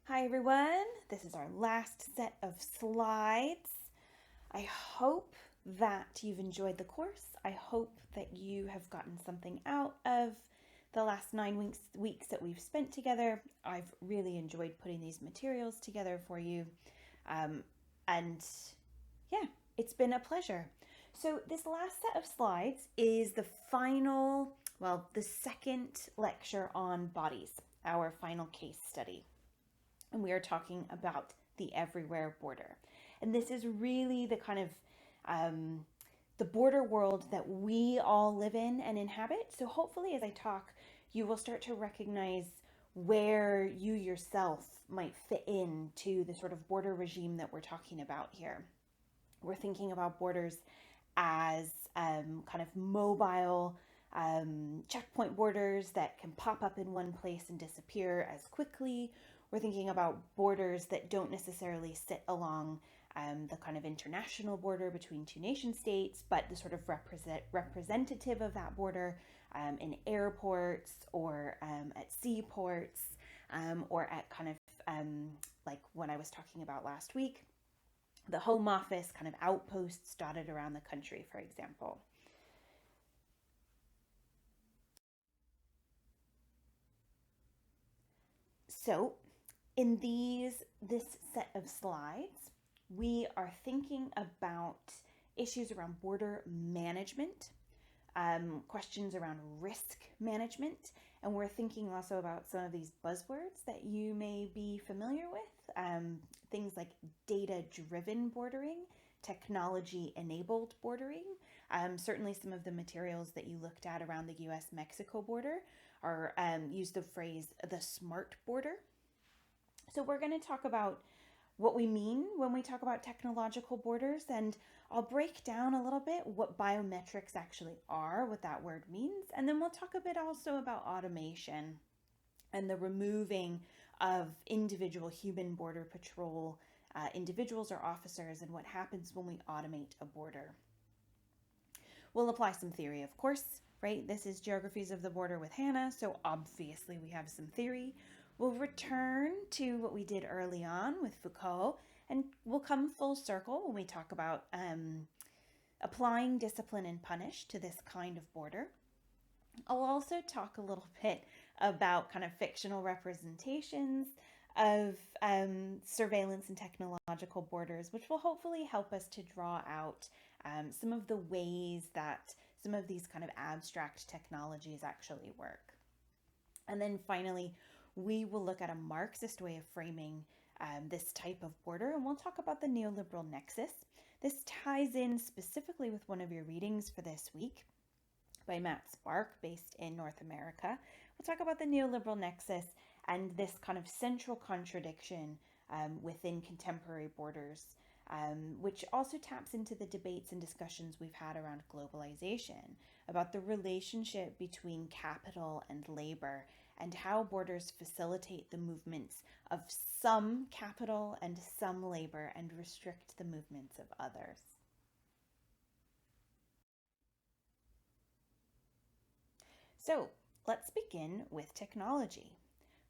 Hi everyone, this is our last set of slides. I hope that you've enjoyed the course. I hope that you have gotten something out of the last 9 weeks that we've spent together. I've really enjoyed putting these materials together for you. And yeah, it's been a pleasure. So this last set of slides is the the second lecture on bodies, our final case study, and we are talking about the everywhere border. And this is really the kind of the border world that we all live in and inhabit. So hopefully, as I talk, you will start to recognize where you yourself might fit into the sort of border regime that we're talking about here. We're thinking about borders as kind of mobile checkpoint borders that can pop up in one place and disappear as quickly. We're thinking about borders that don't necessarily sit along the kind of international border between two nation states, but the sort of representative of that border in airports or at seaports or at kind of like when I was talking about last week, the home office kind of outposts dotted around the country, for example. So, in this set of slides, we are thinking about issues around border management, questions around risk management, and we're thinking also about some of these buzzwords that you may be familiar with, things like data-driven bordering, technology-enabled bordering. Certainly, some of the materials that you looked at around the U.S.-Mexico border are use the phrase the smart border. So we're going to talk about what we mean when we talk about technological borders, and I'll break down a little bit what biometrics actually are, what that word means, and then we'll talk a bit also about automation and the removing of individual human border patrol individuals or officers and what happens when we automate a border. We'll apply some theory, of course, right? This is Geographies of the Border with Hannah, so obviously we have some theory. We'll return to what we did early on with Foucault, and we'll come full circle when we talk about applying discipline and punish to this kind of border. I'll also talk a little bit about kind of fictional representations of surveillance and technological borders, which will hopefully help us to draw out some of the ways that some of these kind of abstract technologies actually work. And then finally, we will look at a Marxist way of framing this type of border, and we'll talk about the neoliberal nexus. This ties in specifically with one of your readings for this week by Matt Spark, based in North America. We'll talk about the neoliberal nexus and this kind of central contradiction within contemporary borders, which also taps into the debates and discussions we've had around globalization, about the relationship between capital and labor, and how borders facilitate the movements of some capital and some labor and restrict the movements of others. So let's begin with technology.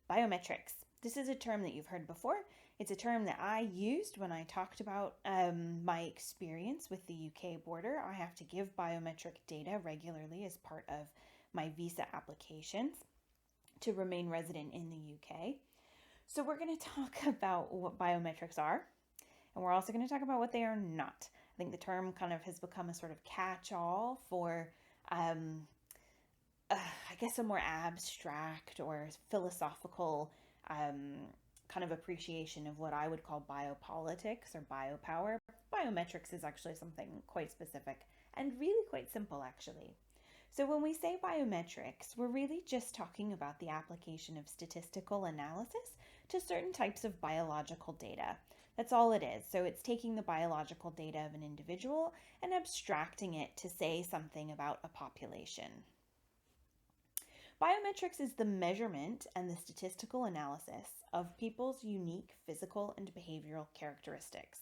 Biometrics. This is a term that you've heard before. It's a term that I used when I talked about my experience with the UK border. I have to give biometric data regularly as part of my visa applications to remain resident in the UK. So we're going to talk about what biometrics are, and we're also going to talk about what they are not. I think the term kind of has become a sort of catch-all for I guess a more abstract or philosophical kind of appreciation of what I would call biopolitics or biopower. Biometrics is actually something quite specific and really quite simple, actually. So, when we say biometrics, we're really just talking about the application of statistical analysis to certain types of biological data. That's all it is. So, it's taking the biological data of an individual and abstracting it to say something about a population. Biometrics is the measurement and the statistical analysis of people's unique physical and behavioral characteristics.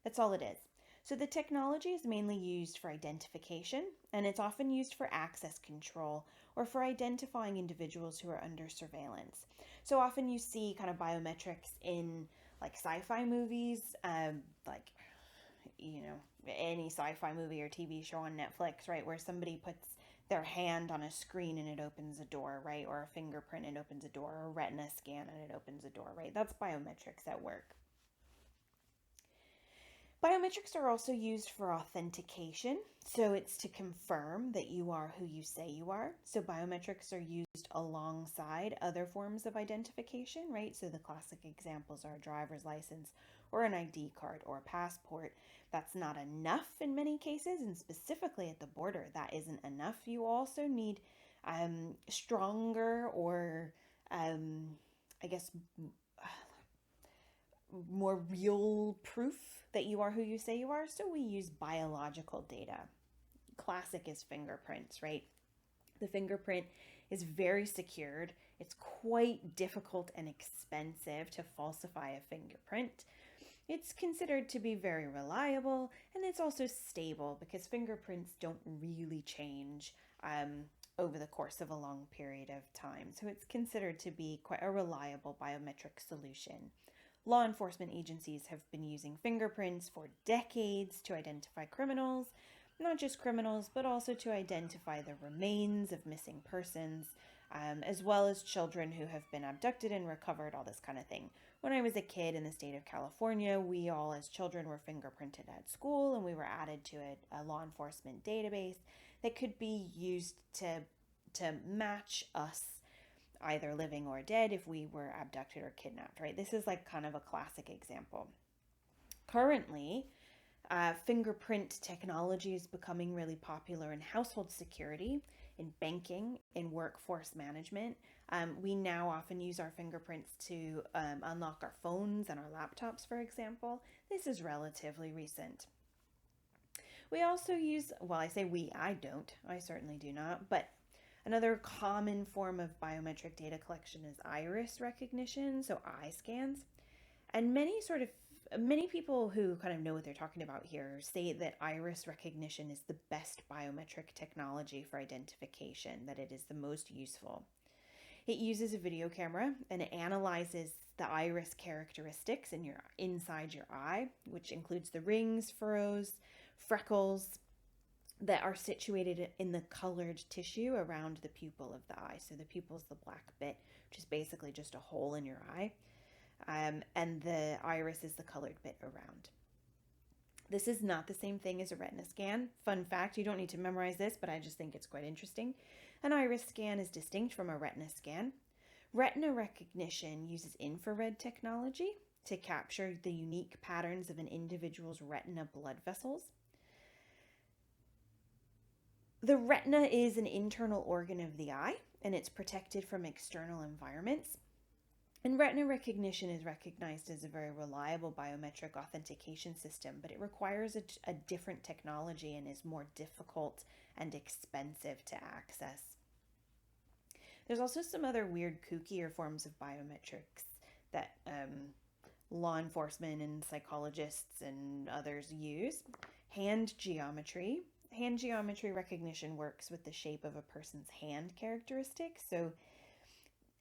That's all it is. So the technology is mainly used for identification, and it's often used for access control or for identifying individuals who are under surveillance. So often you see kind of biometrics in like sci-fi movies, like, you know, any sci-fi movie or TV show on Netflix, right, where somebody puts their hand on a screen and it opens a door, right, or a fingerprint and it opens a door, or a retina scan and it opens a door, right? That's biometrics at work. Biometrics are also used for authentication, so it's to confirm that you are who you say you are. So biometrics are used alongside other forms of identification, right? So the classic examples are a driver's license or an ID card or a passport. That's not enough in many cases, and specifically at the border, that isn't enough. You also need stronger or, I guess, more real proof that you are who you say you are. So we use biological data. Classic is fingerprints, right? The fingerprint is very secured. It's quite difficult and expensive to falsify a fingerprint. It's considered to be very reliable, and it's also stable because fingerprints don't really change over the course of a long period of time. So it's considered to be quite a reliable biometric solution. Law enforcement agencies have been using fingerprints for decades to identify criminals, not just criminals, but also to identify the remains of missing persons, as well as children who have been abducted and recovered, all this kind of thing. When I was a kid in the state of California, we all as children were fingerprinted at school, and we were added to a law enforcement database that could be used to match us, either living or dead, if we were abducted or kidnapped, right? This is like kind of a classic example. Currently, fingerprint technology is becoming really popular in household security, in banking, in workforce management. We now often use our fingerprints to unlock our phones and our laptops, for example. This is relatively recent. We also use, well, I say we, I don't, I certainly do not, but another common form of biometric data collection is iris recognition, so eye scans. And many people who kind of know what they're talking about here say that iris recognition is the best biometric technology for identification, that it is the most useful. It uses a video camera and it analyzes the iris characteristics inside your eye, which includes the rings, furrows, freckles that are situated in the colored tissue around the pupil of the eye. So the pupil is the black bit, which is basically just a hole in your eye. And the iris is the colored bit around. This is not the same thing as a retina scan. Fun fact, you don't need to memorize this, but I just think it's quite interesting. An iris scan is distinct from a retina scan. Retina recognition uses infrared technology to capture the unique patterns of an individual's retina blood vessels. The retina is an internal organ of the eye, and it's protected from external environments. And retina recognition is recognized as a very reliable biometric authentication system, but it requires a different technology and is more difficult and expensive to access. There's also some other weird, kookier forms of biometrics that law enforcement and psychologists and others use. Hand geometry. Hand geometry recognition works with the shape of a person's hand characteristics. So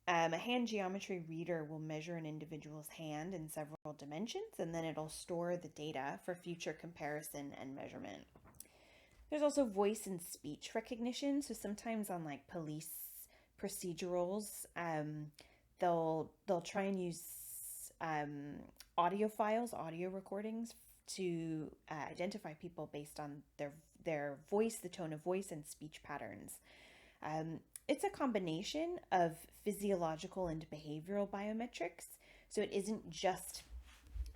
a hand geometry reader will measure an individual's hand in several dimensions, and then it'll store the data for future comparison and measurement. There's also voice and speech recognition. So sometimes on like police procedurals, they'll try and use audio files, audio recordings to identify people based on their voice, the tone of voice, and speech patterns. It's a combination of physiological and behavioral biometrics. So it isn't just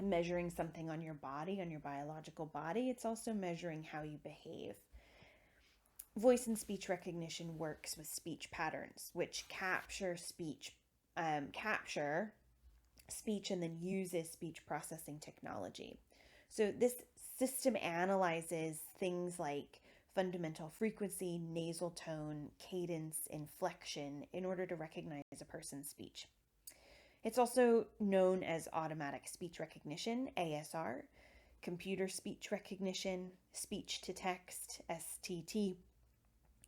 measuring something on your body, on your biological body. It's also measuring how you behave. Voice and speech recognition works with speech patterns, which capture speech and then uses speech processing technology. So this system analyzes things like fundamental frequency, nasal tone, cadence, inflection in order to recognize a person's speech. It's also known as automatic speech recognition, ASR, computer speech recognition, speech to text, STT,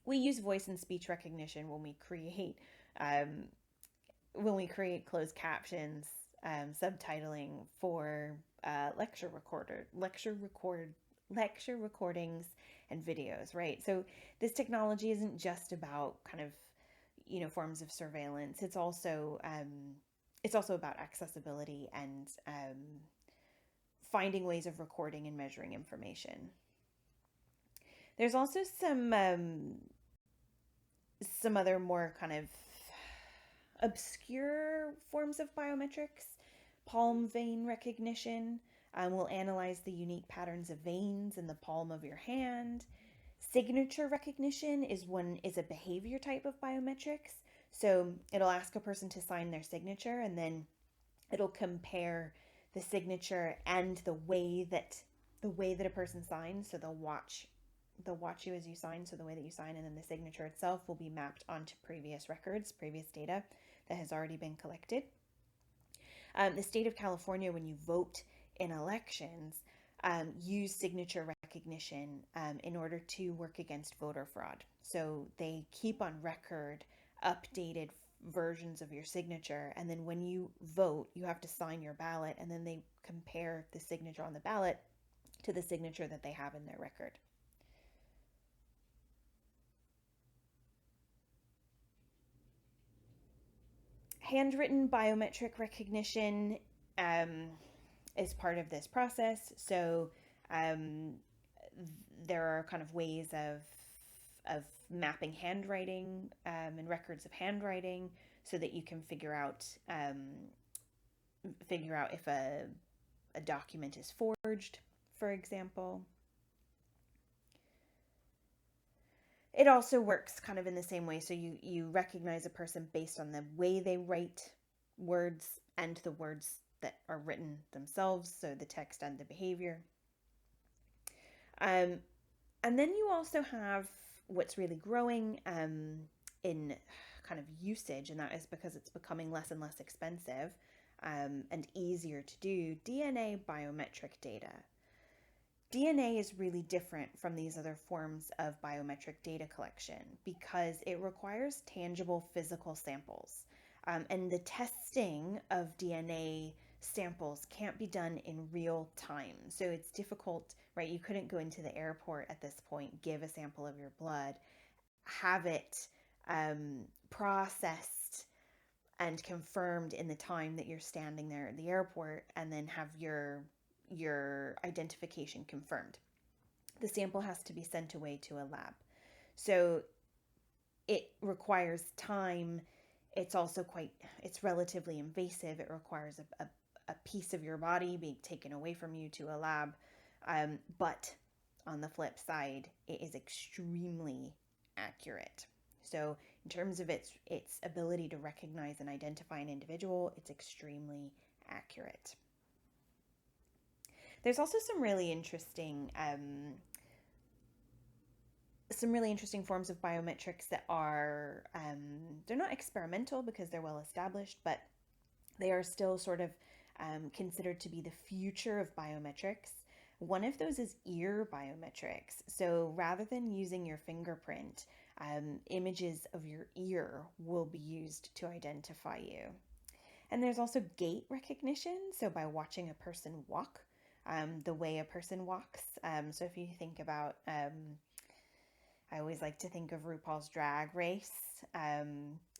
we use voice and speech recognition um, when we create closed captions, subtitling for lecture recordings and videos, right? So this technology isn't just about kind of, forms of surveillance. It's also about accessibility and finding ways of recording and measuring information. There's also some other more kind of obscure forms of biometrics. Palm vein recognition will analyze the unique patterns of veins in the palm of your hand. Signature recognition is a behavior type of biometrics. So it'll ask a person to sign their signature, and then it'll compare the signature and the way that a person signs. So they'll watch you as you sign, so the way that you sign, and then the signature itself will be mapped onto previous records, previous data that has already been collected. The state of California, when you vote in elections, use signature recognition in order to work against voter fraud. So they keep on record updated versions of your signature, and then when you vote, you have to sign your ballot, and then they compare the signature on the ballot to the signature that they have in their record. Handwritten biometric recognition is part of this process. So there are kind of ways of mapping handwriting and records of handwriting so that you can figure out if a document is forged, for example. It also works kind of in the same way. So you recognize a person based on the way they write words and the words that are written themselves, so the text and the behavior. And then you also have what's really growing in kind of usage, and that is because it's becoming less and less expensive and easier to do, DNA biometric data. DNA is really different from these other forms of biometric data collection because it requires tangible physical samples. And the testing of DNA samples can't be done in real time. So it's difficult, right? You couldn't go into the airport at this point, give a sample of your blood, have it processed and confirmed in the time that you're standing there at the airport, and then have your identification confirmed. The sample has to be sent away to a lab. So it requires time. It's also it's relatively invasive. It requires a piece of your body being taken away from you to a lab. But on the flip side, it is extremely accurate. So in terms of its ability to recognize and identify an individual, it's extremely accurate. There's also some really interesting forms of biometrics that are they're not experimental because they're well established, but they are still sort of considered to be the future of biometrics. One of those is ear biometrics. So rather than using your fingerprint, images of your ear will be used to identify you. And there's also gait recognition. So by watching a person walk, the way a person walks. So if you think about, I always like to think of RuPaul's Drag Race.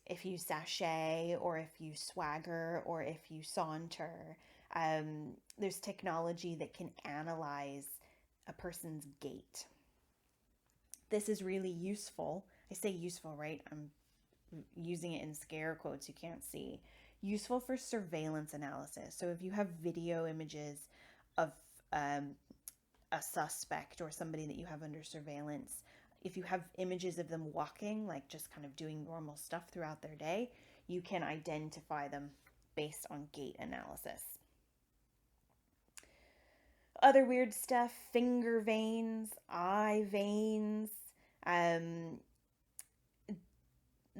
If you sashay, or if you swagger, or if you saunter, there's technology that can analyze a person's gait. This is really useful. I say useful, right? I'm using it in scare quotes you can't see. Useful for surveillance analysis. So if you have video images of a suspect or somebody that you have under surveillance, if you have images of them walking, like just kind of doing normal stuff throughout their day, you can identify them based on gait analysis. Other weird stuff, finger veins, eye veins,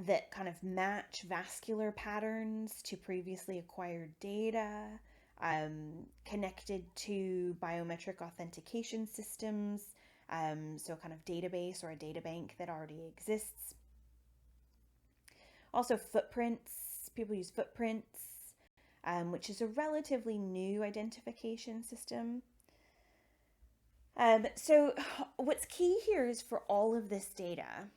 that kind of match vascular patterns to previously acquired data, connected to biometric authentication systems, So kind of database or a data bank that already exists. Also footprints, people use footprints, which is a relatively new identification system. So what's key here is for all of this data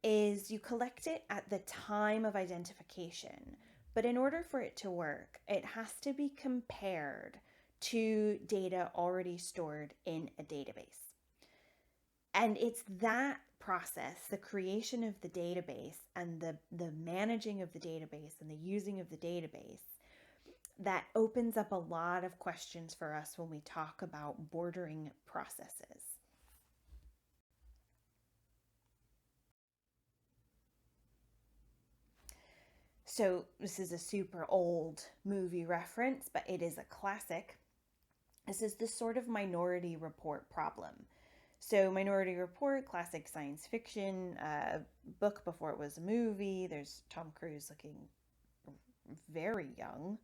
is you collect it at the time of identification. But in order for it to work, it has to be compared to data already stored in a database. And it's that process, the creation of the database and the managing of the database and the using of the database, that opens up a lot of questions for us when we talk about bordering processes. So this is a super old movie reference, but it is a classic. This is the sort of Minority Report problem. So Minority Report, classic science fiction book before it was a movie. There's Tom Cruise looking very young.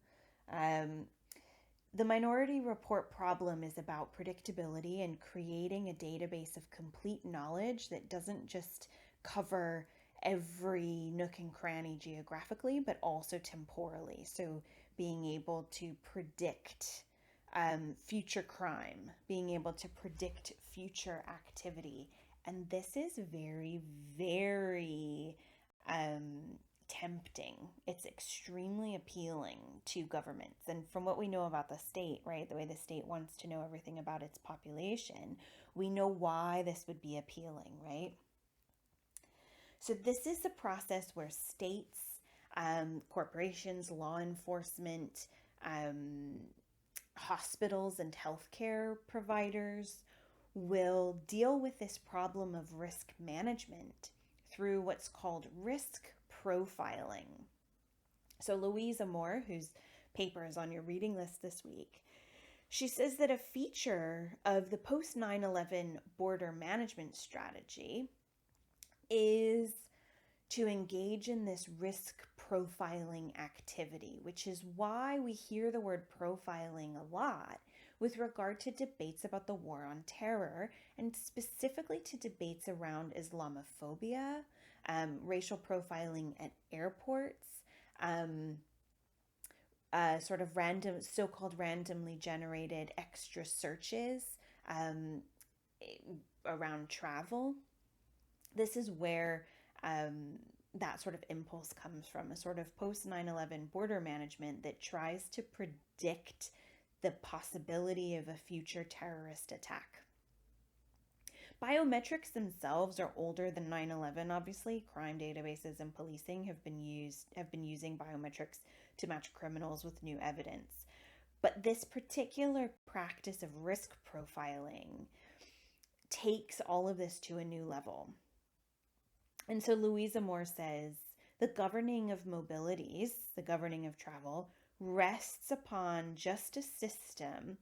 The Minority Report problem is about predictability and creating a database of complete knowledge that doesn't just cover every nook and cranny geographically, but also temporally. So being able to predict future crime, being able to predict future activity. And this is very, very tempting. It's extremely appealing to governments. And from what we know about the state, right, the way the state wants to know everything about its population, we know why this would be appealing, right? So this is a process where states, corporations, law enforcement, hospitals and healthcare providers will deal with this problem of risk management through what's called risk profiling. So Louisa Moore, whose paper is on your reading list this week, she says that a feature of the post 9/11 border management strategy is to engage in this risk profiling activity, which is why we hear the word profiling a lot with regard to debates about the war on terror, and specifically to debates around Islamophobia, racial profiling at airports, sort of random, so-called randomly generated extra searches around travel. This is where that sort of impulse comes from, a sort of post 9/11 border management that tries to predict the possibility of a future terrorist attack. Biometrics themselves are older than 9/11. Obviously, crime databases and policing have been using biometrics to match criminals with new evidence. But this particular practice of risk profiling takes all of this to a new level. And so Louisa Moore says the governing of mobilities, the governing of travel, rests upon just a system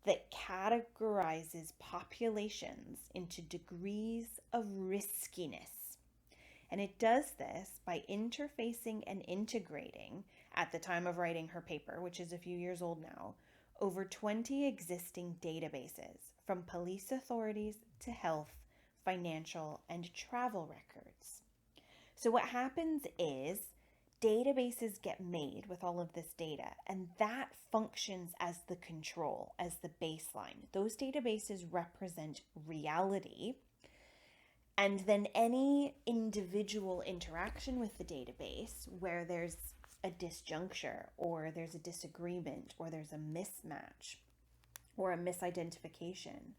that categorizes populations into degrees of riskiness. And it does this by interfacing and integrating, at the time of writing her paper, which is a few years old now, over 20 existing databases, from police authorities to health, financial, and travel records. So what happens is databases get made with all of this data, and that functions as the control, as the baseline. Those databases represent reality, and then any individual interaction with the database where there's a disjuncture or there's a disagreement or there's a mismatch or a misidentification,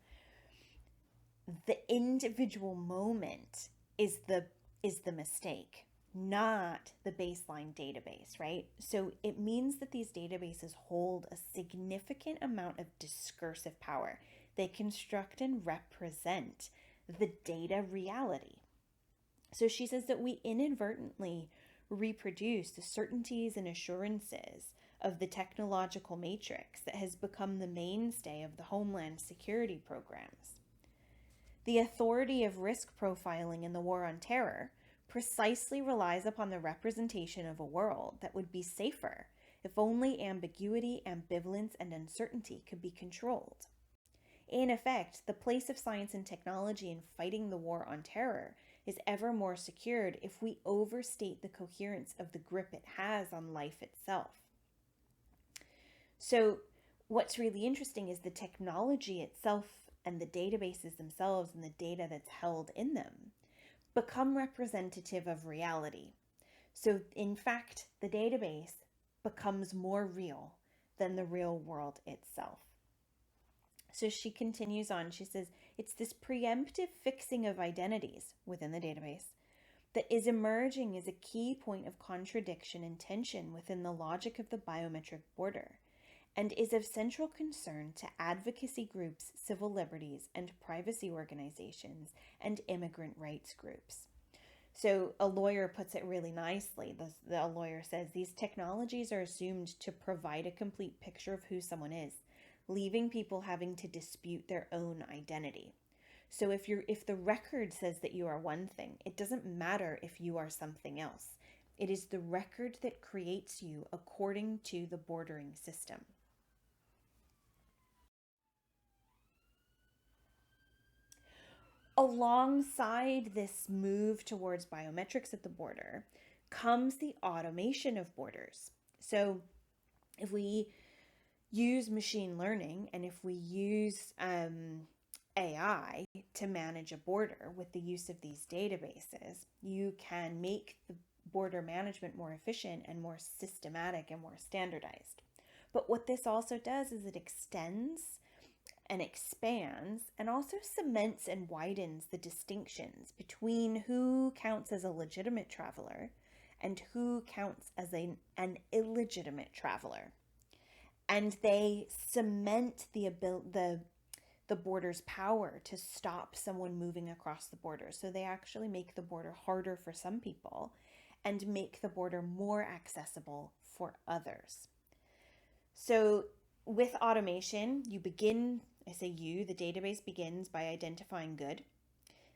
the individual moment is the mistake, not the baseline database, right? So it means that these databases hold a significant amount of discursive power. They construct and represent the data reality. So she says that we inadvertently reproduce the certainties and assurances of the technological matrix that has become the mainstay of the Homeland Security programs. The authority of risk profiling in the war on terror precisely relies upon the representation of a world that would be safer if only ambiguity, ambivalence, and uncertainty could be controlled. In effect, the place of science and technology in fighting the war on terror is ever more secured if we overstate the coherence of the grip it has on life itself. So, what's really interesting is the technology itself and the databases themselves and the data that's held in them become representative of reality. So, in fact, the database becomes more real than the real world itself. So she continues on. She says, it's this preemptive fixing of identities within the database that is emerging as a key point of contradiction and tension within the logic of the biometric border, and is of central concern to advocacy groups, civil liberties, and privacy organizations, and immigrant rights groups. So a lawyer puts it really nicely. The lawyer says these technologies are assumed to provide a complete picture of who someone is, leaving people having to dispute their own identity. So if the record says that you are one thing, it doesn't matter if you are something else. It is the record that creates you according to the bordering system. Alongside this move towards biometrics at the border comes the automation of borders. So if we use machine learning and if we use AI to manage a border with the use of these databases, you can make the border management more efficient and more systematic and more standardized. But what this also does is it extends and expands and also cements and widens the distinctions between who counts as a legitimate traveler and who counts as an illegitimate traveler. And they cement the border's power to stop someone moving across the border. So they actually make the border harder for some people and make the border more accessible for others. So with automation, the database begins by identifying good.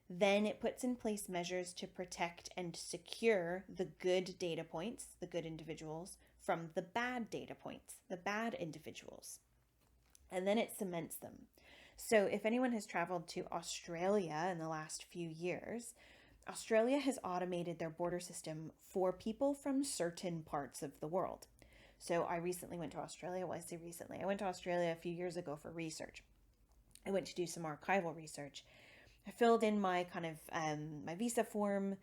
Then it puts in place measures to protect and secure the good data points, the good individuals, from the bad data points, the bad individuals. And then it cements them. So if anyone has traveled to Australia in the last few years, Australia has automated their border system for people from certain parts of the world. So I recently went to Australia. Well, I say recently. I went to Australia a few years ago for research. I went to do some archival research. I filled in my my visa form,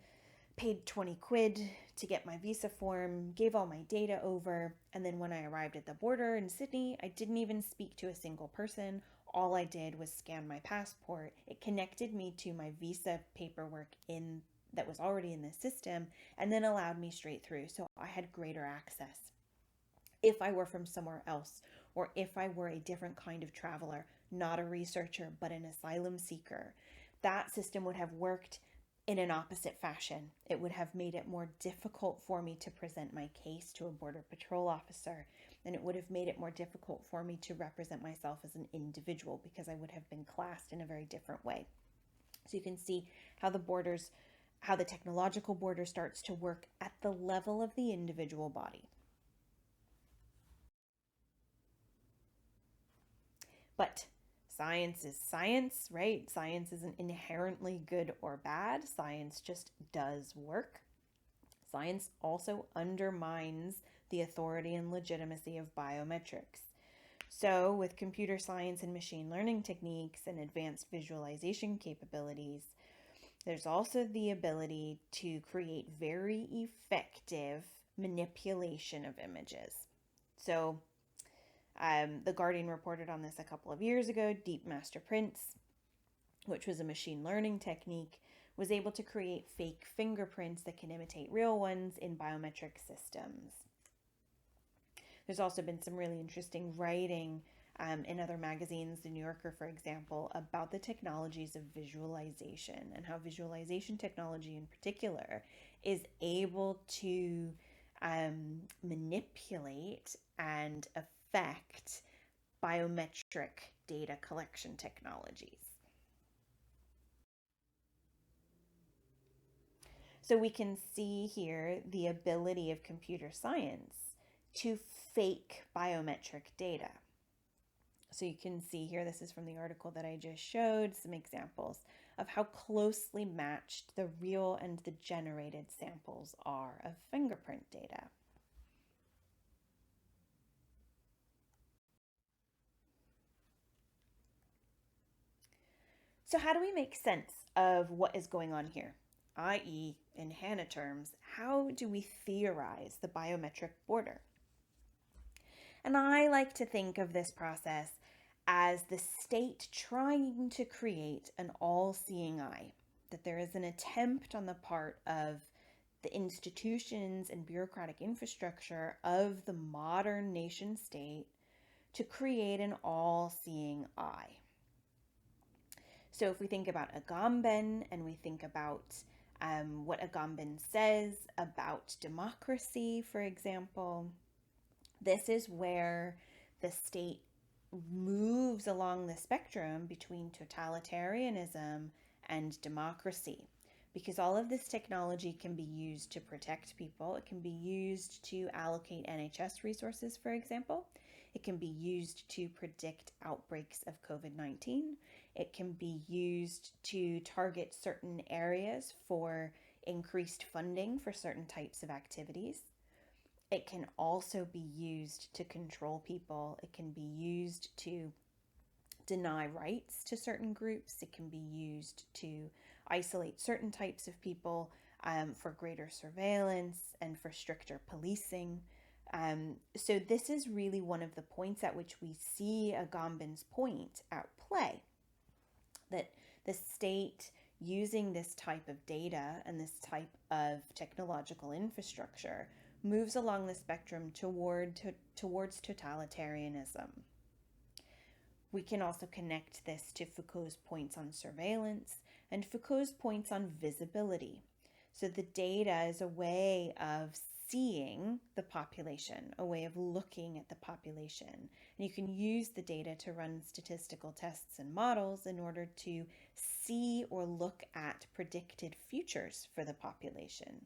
paid 20 quid to get my visa form, gave all my data over, and then when I arrived at the border in Sydney, I didn't even speak to a single person. All I did was scan my passport. It connected me to my visa paperwork that was already in the system and then allowed me straight through. So I had greater access. If I were from somewhere else, or if I were a different kind of traveler, not a researcher, but an asylum seeker, that system would have worked in an opposite fashion. It would have made it more difficult for me to present my case to a Border Patrol officer, and it would have made it more difficult for me to represent myself as an individual because I would have been classed in a very different way. So you can see how the technological border starts to work at the level of the individual body. But science is science, right? Science isn't inherently good or bad. Science just does work. Science also undermines the authority and legitimacy of biometrics. So, with computer science and machine learning techniques and advanced visualization capabilities, there's also the ability to create very effective manipulation of images. So, the Guardian reported on this a couple of years ago. Deep Master Prints, which was a machine learning technique, was able to create fake fingerprints that can imitate real ones in biometric systems. There's also been some really interesting writing in other magazines, The New Yorker, for example, about the technologies of visualization and how visualization technology in particular is able to manipulate and affect biometric data collection technologies. So we can see here the ability of computer science to fake biometric data. So you can see here, this is from the article that I just showed, some examples of how closely matched the real and the generated samples are of fingerprint data. So how do we make sense of what is going on here? i.e., in HANA terms, how do we theorize the biometric border? And I like to think of this process as the state trying to create an all-seeing eye, that there is an attempt on the part of the institutions and bureaucratic infrastructure of the modern nation state to create an all-seeing eye. So if we think about Agamben and we think about what Agamben says about democracy, for example, this is where the state moves along the spectrum between totalitarianism and democracy, because all of this technology can be used to protect people. It can be used to allocate NHS resources, for example. It can be used to predict outbreaks of COVID-19. It can be used to target certain areas for increased funding for certain types of activities. It can also be used to control people. It can be used to deny rights to certain groups. It can be used to isolate certain types of people for greater surveillance and for stricter policing. So this is really one of the points at which we see Agamben's point at play, that the state using this type of data and this type of technological infrastructure moves along the spectrum towards totalitarianism. We can also connect this to Foucault's points on surveillance and Foucault's points on visibility. So the data is a way of seeing the population, a way of looking at the population. And you can use the data to run statistical tests and models in order to see or look at predicted futures for the population.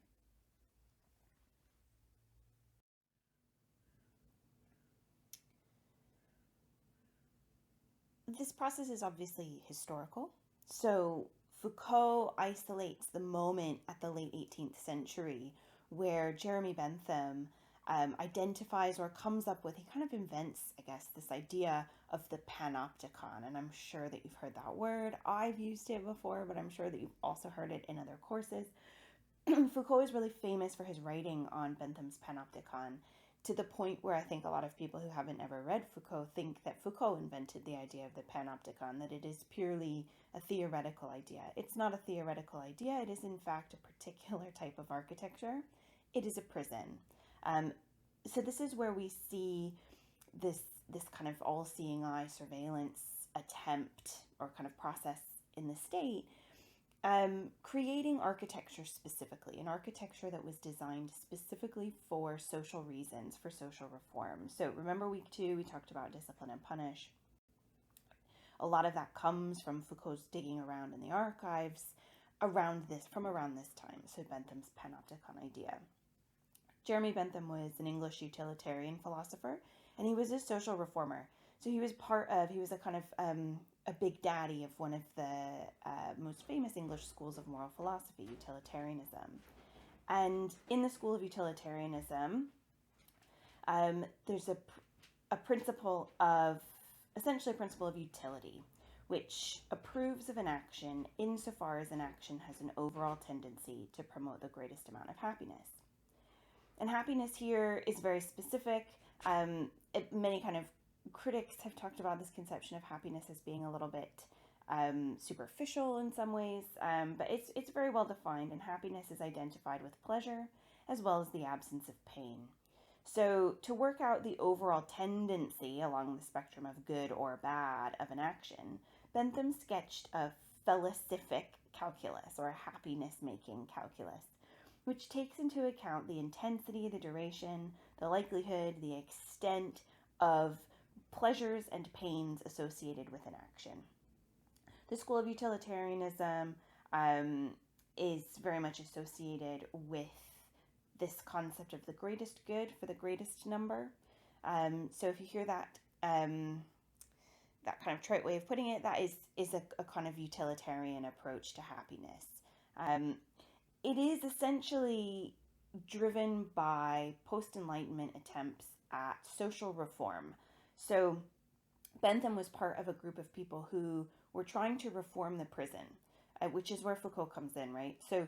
This process is obviously historical. So Foucault isolates the moment at the late 18th century where Jeremy Bentham identifies or comes up with, he kind of invents, I guess, this idea of the panopticon. And I'm sure that you've heard that word. I've used it before, but I'm sure that you've also heard it in other courses. Foucault is really famous for his writing on Bentham's panopticon, to the point where I think a lot of people who haven't ever read Foucault think that Foucault invented the idea of the panopticon, that it is purely a theoretical idea. It's not a theoretical idea. It is, in fact, a particular type of architecture. It is a prison. So this is where we see this kind of all-seeing eye surveillance attempt or kind of process in the state, creating architecture specifically, an architecture that was designed specifically for social reasons, for social reform. So remember week 2, we talked about discipline and punish. A lot of that comes from Foucault's digging around in the archives from around this time, so Bentham's panopticon idea. Jeremy Bentham was an English utilitarian philosopher, and he was a social reformer. So he was a kind of a big daddy of one of the most famous English schools of moral philosophy, utilitarianism. And in the school of utilitarianism, there's a principle of, essentially a principle of utility, which approves of an action insofar as an action has an overall tendency to promote the greatest amount of happiness. And happiness here is very specific. Many kind of critics have talked about this conception of happiness as being a little bit superficial in some ways, but it's very well defined, and happiness is identified with pleasure as well as the absence of pain. So to work out the overall tendency along the spectrum of good or bad of an action, Bentham sketched a felicific calculus, or a happiness-making calculus, which takes into account the intensity, the duration, the likelihood, the extent of pleasures and pains associated with an action. The school of utilitarianism is very much associated with this concept of the greatest good for the greatest number. So if you hear that that kind of trite way of putting it, that is a kind of utilitarian approach to happiness. Um, it is essentially driven by post-Enlightenment attempts at social reform. So Bentham was part of a group of people who were trying to reform the prison, which is where Foucault comes in, right? So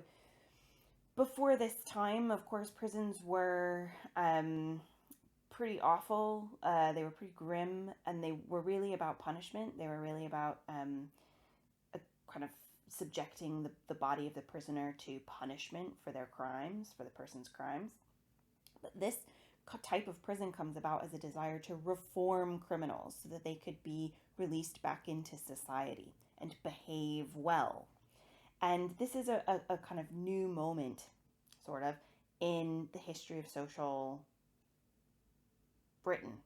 before this time, of course, prisons were pretty awful. They were pretty grim, and they were really about punishment. They were really about a kind of subjecting the body of the prisoner to punishment for their crimes, for the person's crimes. But this type of prison comes about as a desire to reform criminals so that they could be released back into society and behave well. And this is a kind of new moment, sort of, in the history of social Britain.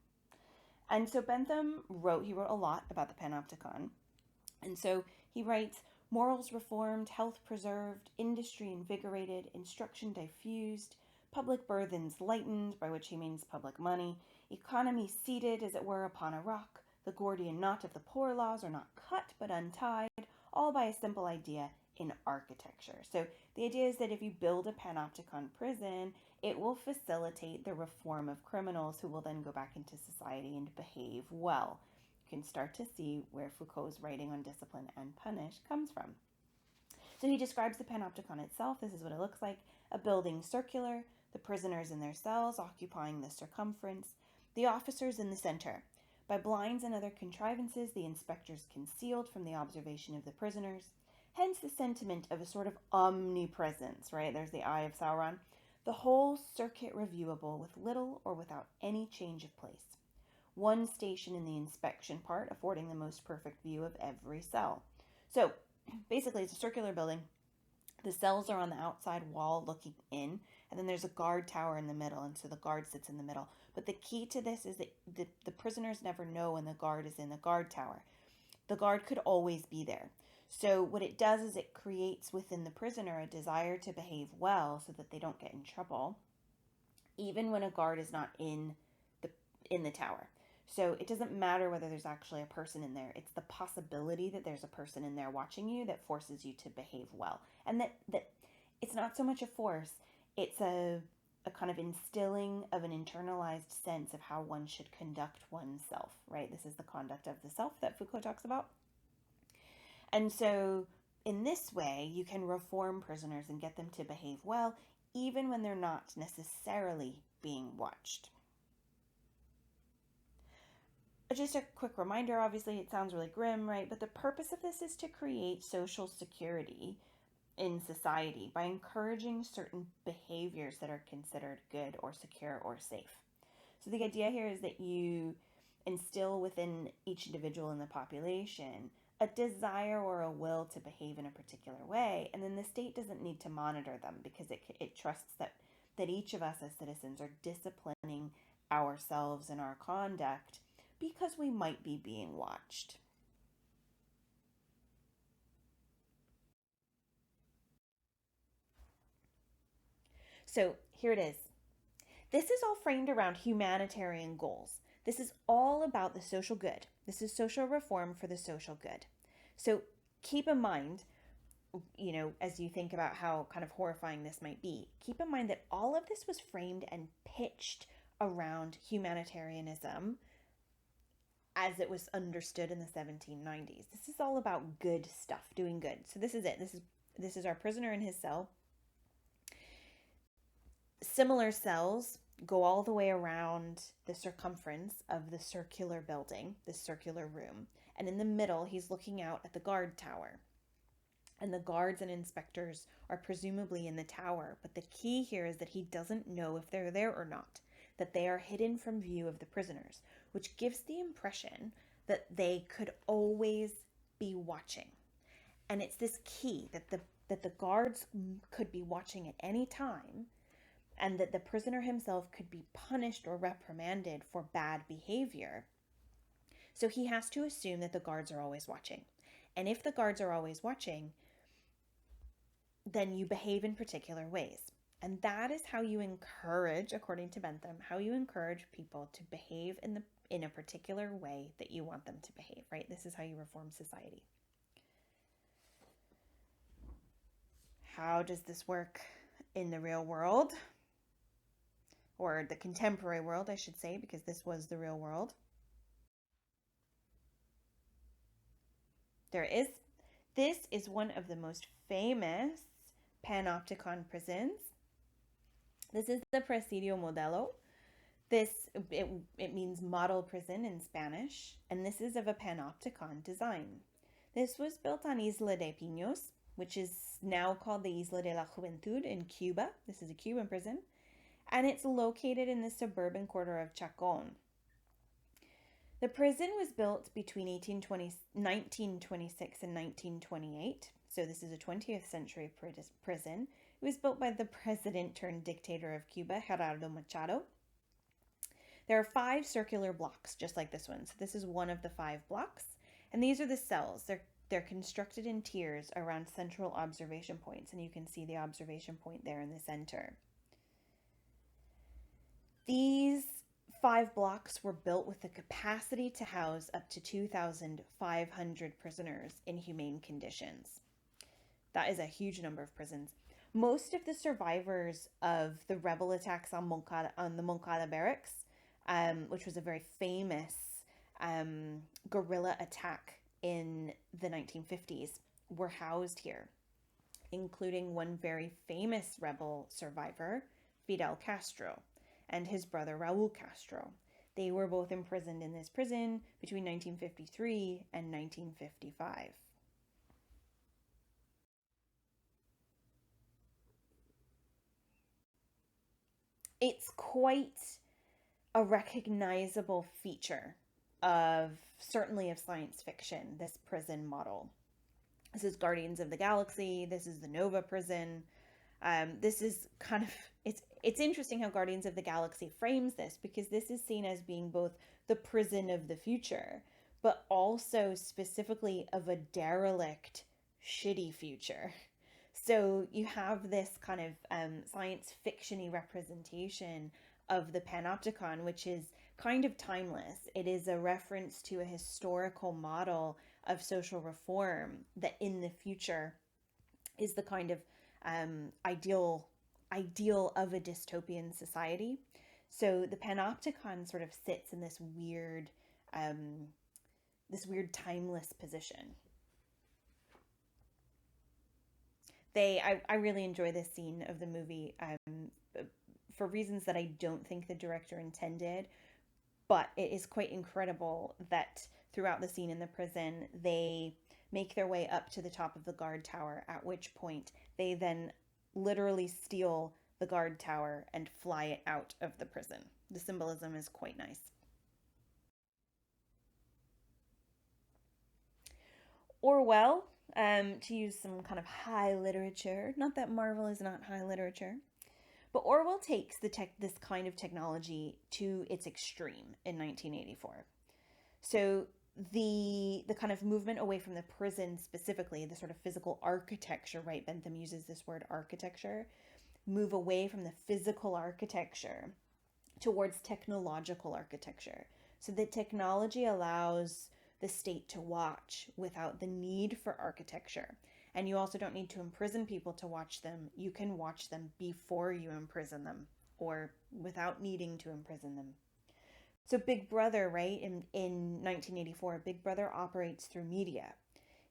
And so Bentham wrote a lot about the Panopticon. And so he writes, morals reformed, health preserved, industry invigorated, instruction diffused, public burthens lightened, by which he means public money, economy seated, as it were, upon a rock, the Gordian knot of the poor laws are not cut but untied, all by a simple idea in architecture. So the idea is that if you build a panopticon prison, it will facilitate the reform of criminals who will then go back into society and behave well. You can start to see where Foucault's writing on discipline and punish comes from. So he describes the panopticon itself. This is what it looks like. A building circular, the prisoners in their cells occupying the circumference, the officers in the center. By blinds and other contrivances, the inspectors concealed from the observation of the prisoners. Hence the sentiment of a sort of omnipresence, right? There's the eye of Sauron. The whole circuit reviewable with little or without any change of place. One station in the inspection part affording the most perfect view of every cell. So basically it's a circular building. The cells are on the outside wall looking in, and then there's a guard tower in the middle, and so the guard sits in the middle. But the key to this is that the prisoners never know when the guard is in the guard tower. The guard could always be there. So what it does is it creates within the prisoner a desire to behave well so that they don't get in trouble, even when a guard is not in the tower. So it doesn't matter whether there's actually a person in there. It's the possibility that there's a person in there watching you that forces you to behave well. And that it's not so much a force, it's a kind of instilling of an internalized sense of how one should conduct oneself, right? This is the conduct of the self that Foucault talks about. And so in this way, you can reform prisoners and get them to behave well, even when they're not necessarily being watched. Just a quick reminder, obviously it sounds really grim, right? But the purpose of this is to create social security in society by encouraging certain behaviors that are considered good or secure or safe. So the idea here is that you instill within each individual in the population a desire or a will to behave in a particular way, and then the state doesn't need to monitor them because it trusts that each of us as citizens are disciplining ourselves and our conduct because we might be being watched. So here it is. This is all framed around humanitarian goals. This is all about the social good. This is social reform for the social good. So keep in mind, as you think about how kind of horrifying this might be, keep in mind that all of this was framed and pitched around humanitarianism as it was understood in the 1790s. This is all about good stuff, doing good. So this is it. This is our prisoner in his cell. Similar cells go all the way around the circumference of the circular building, the circular room. And in the middle, he's looking out at the guard tower. And the guards and inspectors are presumably in the tower. But the key here is that he doesn't know if they're there or not, that they are hidden from view of the prisoners, which gives the impression that they could always be watching. And it's this key that the guards could be watching at any time, and that the prisoner himself could be punished or reprimanded for bad behavior. So he has to assume that the guards are always watching. And if the guards are always watching, then you behave in particular ways. And that is how you encourage, according to Bentham, how you encourage people to behave in a particular way that you want them to behave, right? This is how you reform society. How does this work in the real world? Or the contemporary world, I should say, because this was the real world. This is one of the most famous panopticon prisons. This is the Presidio Modelo. It means model prison in Spanish, and this is of a panopticon design. This was built on Isla de Pinos, which is now called the Isla de la Juventud in Cuba. This is a Cuban prison, and it's located in the suburban quarter of Chacon. The prison was built between 1926 and 1928, so this is a 20th century prison. It was built by the president turned dictator of Cuba, Gerardo Machado. There are 5 circular blocks, just like this one. So this is one of the 5 blocks, and these are the cells. They're constructed in tiers around central observation points, and you can see the observation point there in the center. These 5 blocks were built with the capacity to house up to 2,500 prisoners in humane conditions. That is a huge number of prisons. Most of the survivors of the rebel attacks on the Moncada barracks, which was a very famous guerrilla attack in the 1950s, were housed here, including one very famous rebel survivor, Fidel Castro, and his brother Raul Castro. They were both imprisoned in this prison between 1953 and 1955. It's quite a recognizable feature of, certainly of science fiction, this prison model. This is Guardians of the Galaxy. This is the Nova prison. This is kind of, it's interesting how Guardians of the Galaxy frames this, because this is seen as being both the prison of the future, but also specifically of a derelict, shitty future. So you have this kind of science fiction-y representation of the panopticon, which is kind of timeless. It is a reference to a historical model of social reform that in the future is the kind of ideal of a dystopian society. So the panopticon sort of sits in this weird timeless position. I really enjoy this scene of the movie for reasons that I don't think the director intended, but it is quite incredible that throughout the scene in the prison, they make their way up to the top of the guard tower, at which point they then literally steal the guard tower and fly it out of the prison. The symbolism is quite nice. Orwell, to use some kind of high literature, not that Marvel is not high literature, but Orwell takes this kind of technology to its extreme in 1984. So the kind of movement away from the prison, specifically the sort of physical architecture, right? Bentham uses this word architecture, move away from the physical architecture towards technological architecture. So the technology allows the state to watch without the need for architecture. And you also don't need to imprison people to watch them. You can watch them before you imprison them, or without needing to imprison them. So Big Brother, right, in 1984, Big Brother operates through media.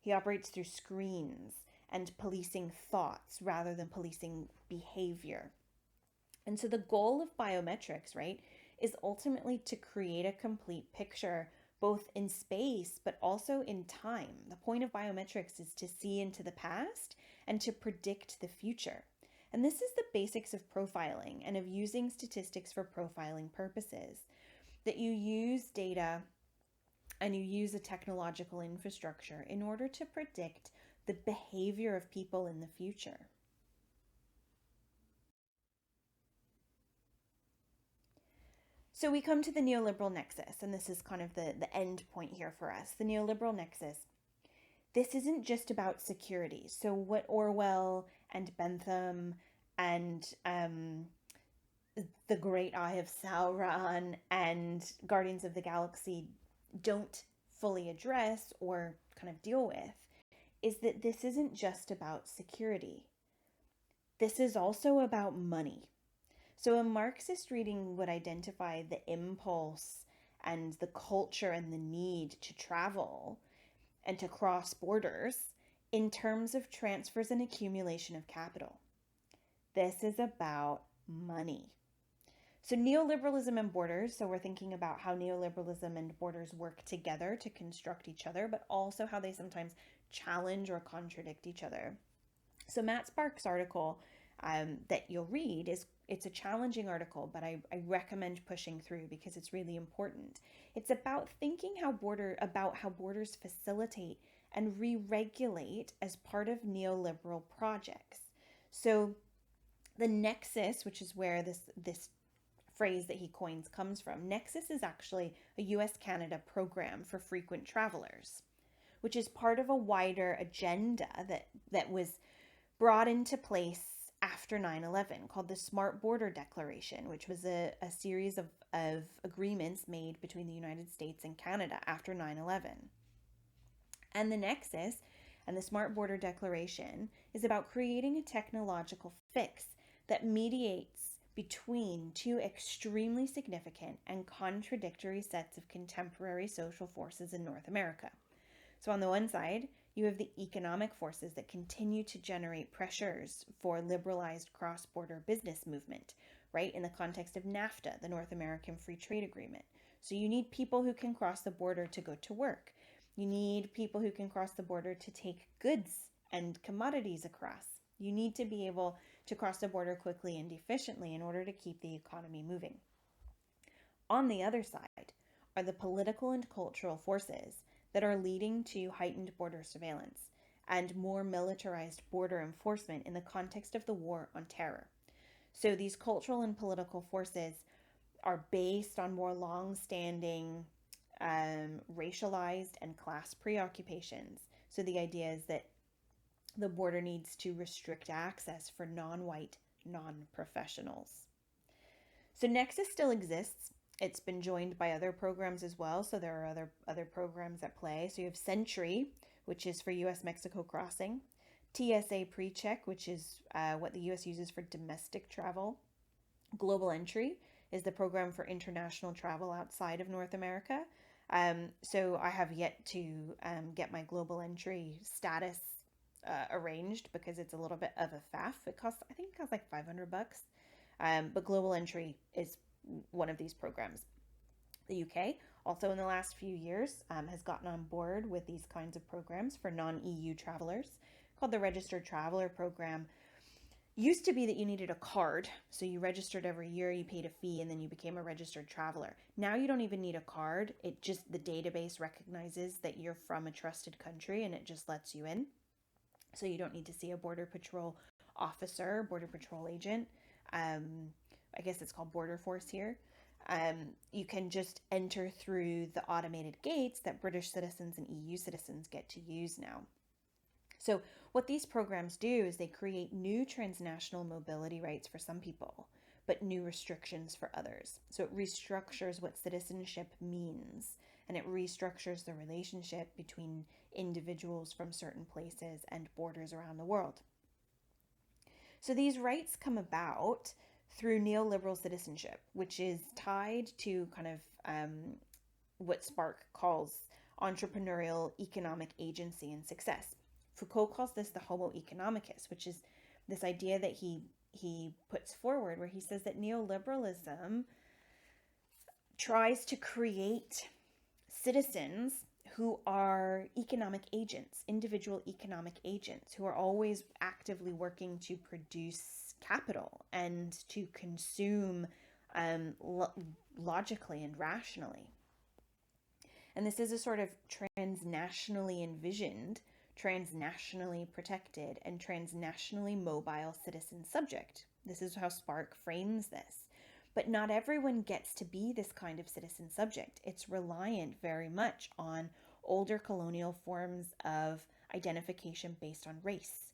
He operates through screens and policing thoughts rather than policing behavior. And so the goal of biometrics, right, is ultimately to create a complete picture both in space but also in time. The point of biometrics is to see into the past and to predict the future. And this is the basics of profiling and of using statistics for profiling purposes. That you use data and you use a technological infrastructure in order to predict the behavior of people in the future. So we come to the neoliberal nexus, and this is kind of the end point here for us. The neoliberal nexus. This isn't just about security. So what Orwell and Bentham and The Great Eye of Sauron and Guardians of the Galaxy don't fully address or kind of deal with is that this isn't just about security. This is also about money. So a Marxist reading would identify the impulse and the culture and the need to travel and to cross borders in terms of transfers and accumulation of capital. This is about money. So neoliberalism and borders, so we're thinking about how neoliberalism and borders work together to construct each other, but also how they sometimes challenge or contradict each other. So Matt Sparks' article that you'll read it's a challenging article, but I recommend pushing through because it's really important. It's about thinking about how borders facilitate and re-regulate as part of neoliberal projects. So the nexus, which is where this phrase that he coins comes from, nexus is actually a US-Canada program for frequent travelers, which is part of a wider agenda that was brought into place after 9/11 called the Smart Border Declaration, which was a series of agreements made between the United States and Canada after 9/11. And the Nexus and the Smart Border Declaration is about creating a technological fix that mediates between two extremely significant and contradictory sets of contemporary social forces in North America. So on the one side, you have the economic forces that continue to generate pressures for liberalized cross-border business movement, right? In the context of NAFTA, the North American Free Trade Agreement. So you need people who can cross the border to go to work. You need people who can cross the border to take goods and commodities across. You need to be able to cross the border quickly and efficiently in order to keep the economy moving. On the other side are the political and cultural forces that are leading to heightened border surveillance and more militarized border enforcement in the context of the war on terror. So these cultural and political forces are based on more long-standing racialized and class preoccupations. So the idea is that the border needs to restrict access for non-white, non-professionals. So Nexus still exists. It's been joined by other programs as well. So there are other programs at play. So you have Sentry, which is for US-Mexico crossing. TSA PreCheck, which is what the US uses for domestic travel. Global Entry is the program for international travel outside of North America. So I have yet to get my Global Entry status arranged because it's a little bit of a faff. I think it costs like $500. But Global Entry is one of these programs. The UK, also in the last few years, has gotten on board with these kinds of programs for non-EU travelers, called the Registered Traveler Program. Used to be that you needed a card, so you registered every year, you paid a fee, and then you became a registered traveler. Now you don't even need a card. The database recognizes that you're from a trusted country, and it just lets you in. So you don't need to see a Border Patrol officer, Border Patrol agent. I guess it's called Border Force here. You can just enter through the automated gates that British citizens and EU citizens get to use now. So what these programs do is they create new transnational mobility rights for some people, but new restrictions for others. So it restructures what citizenship means, and it restructures the relationship between individuals from certain places and borders around the world. So these rights come about through neoliberal citizenship, which is tied to kind of what Spark calls entrepreneurial economic agency and success. Foucault calls this the homo economicus, which is this idea that he puts forward where he says that neoliberalism tries to create citizens who are economic agents, individual economic agents, who are always actively working to produce capital and to consume logically and rationally. And this is a sort of transnationally envisioned, transnationally protected, and transnationally mobile citizen subject. This is how Spark frames this. But not everyone gets to be this kind of citizen subject. It's reliant very much on older colonial forms of identification based on race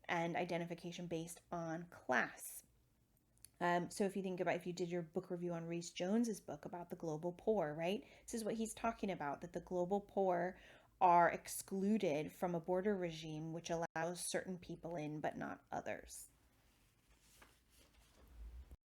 and identification based on class. So if you think about, if you did your book review on Rhys Jones's book about the global poor, right? This is what he's talking about, that the global poor are excluded from a border regime which allows certain people in but not others.